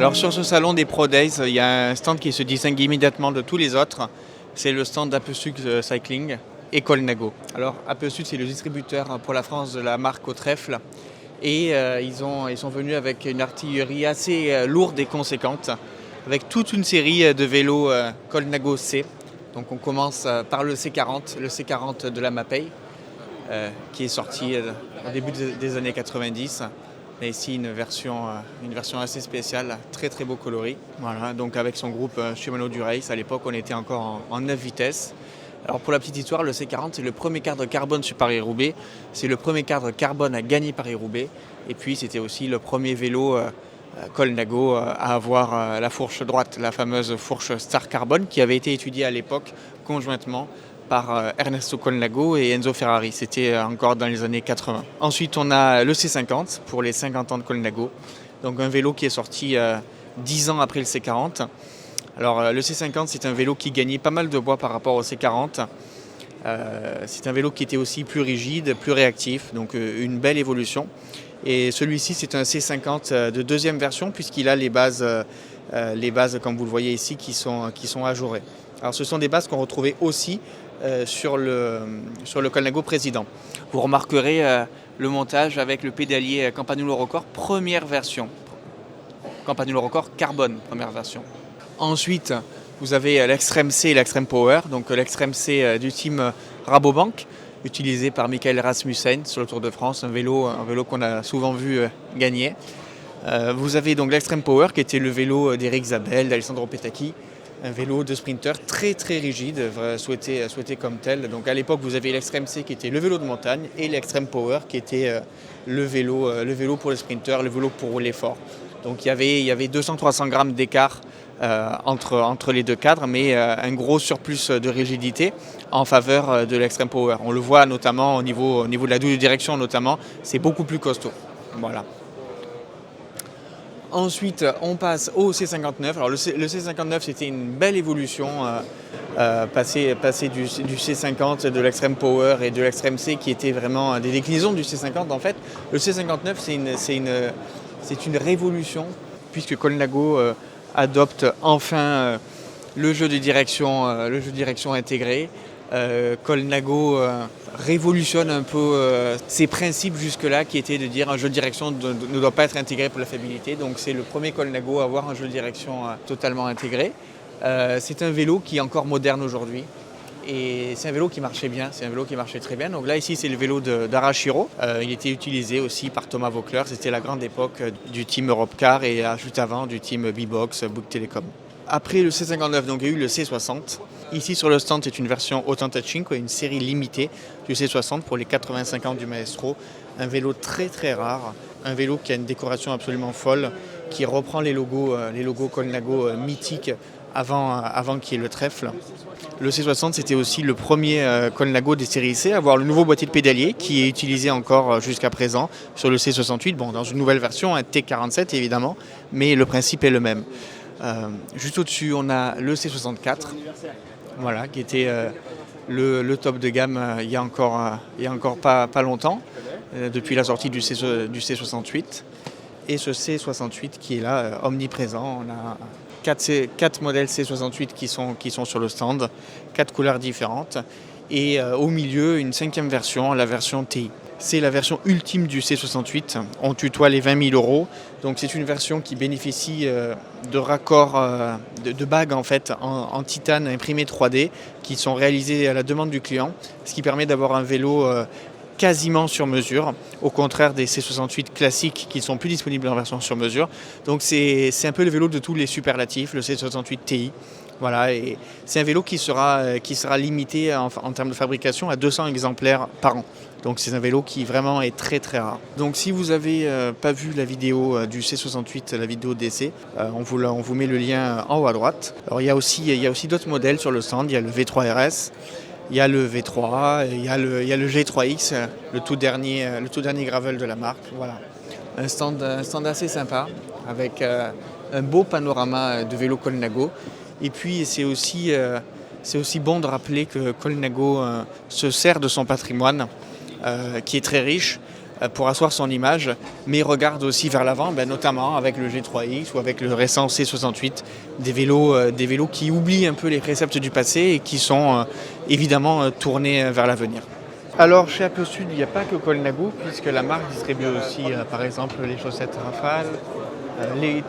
Alors sur ce salon des Pro Days, il y a un stand qui se distingue immédiatement de tous les autres. C'est le stand d'Apesud Cycling et Colnago. Alors Apesud, c'est le distributeur pour la France de la marque au trèfle. Et ils sont venus avec une artillerie assez lourde et conséquente, avec toute une série de vélos Colnago C. Donc on commence par le C40, le C40 de la Mapei, qui est sorti au début des années 90. Et ici une version assez spéciale, très très beau coloris. Voilà, donc avec son groupe Shimano Dura-Ace, à l'époque on était encore en 9 vitesses. Alors pour la petite histoire, le C40 c'est le premier cadre carbone sur Paris-Roubaix. C'est le premier cadre carbone à gagner Paris-Roubaix. Et puis c'était aussi le premier vélo Colnago à avoir la fourche droite, la fameuse fourche Star Carbone, qui avait été étudiée à l'époque conjointement par Ernesto Colnago et Enzo Ferrari. C'était encore dans les années 80. Ensuite, on a le C50 pour les 50 ans de Colnago. Donc un vélo qui est sorti 10 ans après le C40. Alors le C50, c'est un vélo qui gagnait pas mal de poids par rapport au C40. C'est un vélo qui était aussi plus rigide, plus réactif, donc une belle évolution. Et celui-ci, c'est un C50 de deuxième version puisqu'il a les bases, comme vous le voyez ici, qui sont ajourées. Alors ce sont des bases qu'on retrouvait aussi sur le Colnago président. Vous remarquerez le montage avec le pédalier Campagnolo Record, première version. Campagnolo Record carbone, première version. Ensuite, vous avez l'Extreme C et l'Extreme Power, donc l'Extreme C du team Rabobank, utilisé par Michael Rasmussen sur le Tour de France, un vélo qu'on a souvent vu gagner. Vous avez donc l'Extreme Power qui était le vélo d'Eric Zabel, d'Alessandro Petacchi, un vélo de sprinter très très rigide, souhaité comme tel. Donc à l'époque, vous avez l'Extreme C qui était le vélo de montagne et l'Extreme Power qui était le vélo pour les sprinters, le vélo pour rouler fort. Donc il y avait 200-300 grammes d'écart entre les deux cadres, mais un gros surplus de rigidité en faveur de l'Extreme Power. On le voit notamment au niveau de la double direction, notamment, c'est beaucoup plus costaud. Voilà. Ensuite, on passe au C59. Alors le C59, c'était une belle évolution, passer du C50, de l'Extreme Power et de l'Extreme C, qui étaient vraiment des déclinaisons du C50. En fait, le C59, c'est une révolution, puisque Colnago adopte enfin le jeu de direction intégré. Colnago révolutionne un peu ses principes jusque-là, qui étaient de dire un jeu de direction ne doit pas être intégré pour la fiabilité. Donc c'est le premier Colnago à avoir un jeu de direction totalement intégré. C'est un vélo qui est encore moderne aujourd'hui. Et c'est un vélo qui marchait bien, c'est un vélo qui marchait très bien. Donc là ici c'est le vélo d'Arashiro. Il était utilisé aussi par Thomas Voeckler. C'était la grande époque du team Europcar et juste avant du team B-Box, Bouygues Telecom. Après le C59, donc il y a eu le C60. Ici sur le stand, c'est une version Ottanta-Cinque, une série limitée du C60 pour les 85 ans du Maestro. Un vélo très très rare, un vélo qui a une décoration absolument folle, qui reprend les logos Colnago mythiques avant qu'il y ait le trèfle. Le C60, c'était aussi le premier Colnago des séries C à avoir le nouveau boîtier de pédalier qui est utilisé encore jusqu'à présent sur le C68, dans une nouvelle version, un T47 évidemment, mais le principe est le même. Juste au-dessus, on a le C64, voilà, qui était le top de gamme il y a encore pas longtemps, depuis la sortie du C68. Et ce C68 qui est là, omniprésent. On a 4 modèles C68 qui sont sur le stand, 4 couleurs différentes. Et au milieu, une 5e version, la version TI. C'est la version ultime du C68. On tutoie les 20 000 €. Donc c'est une version qui bénéficie de raccords, de bagues en fait, en titane imprimé 3D, qui sont réalisées à la demande du client, ce qui permet d'avoir un vélo quasiment sur mesure, au contraire des C68 classiques qui ne sont plus disponibles en version sur mesure. Donc c'est un peu le vélo de tous les superlatifs, le C68 Ti. Voilà, et c'est un vélo qui sera limité en termes de fabrication à 200 exemplaires par an. Donc c'est un vélo qui vraiment est très très rare. Donc si vous n'avez pas vu la vidéo du C68, la vidéo d'essai, on vous met le lien en haut à droite. Alors il y a aussi d'autres modèles sur le stand, il y a le V3 RS, il y a le V3, il y a le G3X, le tout dernier gravel de la marque. Voilà. Un stand assez sympa avec un beau panorama de vélo Colnago. Et puis c'est aussi bon de rappeler que Colnago se sert de son patrimoine qui est très riche pour asseoir son image, mais regarde aussi vers l'avant, notamment avec le G3X ou avec le récent C68, des vélos qui oublient un peu les préceptes du passé et qui sont évidemment tournés vers l'avenir. Alors chez Apple Sud, il n'y a pas que Colnago, puisque la marque distribue aussi par exemple les chaussettes Rafale,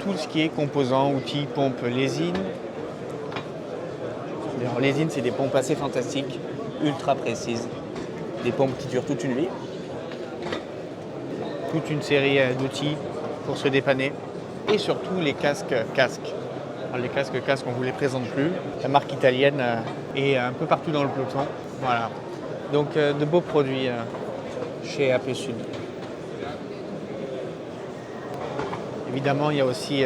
tout ce qui est composants, outils, pompes, lésine. Alors lésine, c'est des pompes assez fantastiques, ultra précises, des pompes qui durent toute une vie. Toute une série d'outils pour se dépanner et surtout les casques. Alors, les casques, on ne vous les présente plus. La marque italienne est un peu partout dans le peloton. Voilà. Donc de beaux produits chez AP Sud. Évidemment, il y a aussi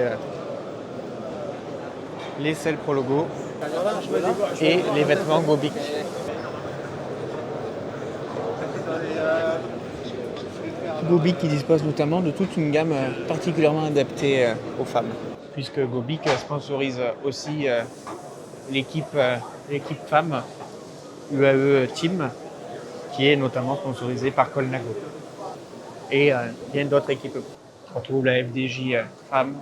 les selles Prologo et les vêtements Gobic. Gobic qui dispose notamment de toute une gamme particulièrement adaptée aux femmes, puisque Gobic sponsorise aussi l'équipe femme UAE Team, qui est notamment sponsorisée par Colnago. Et bien d'autres équipes. On retrouve la FDJ femme,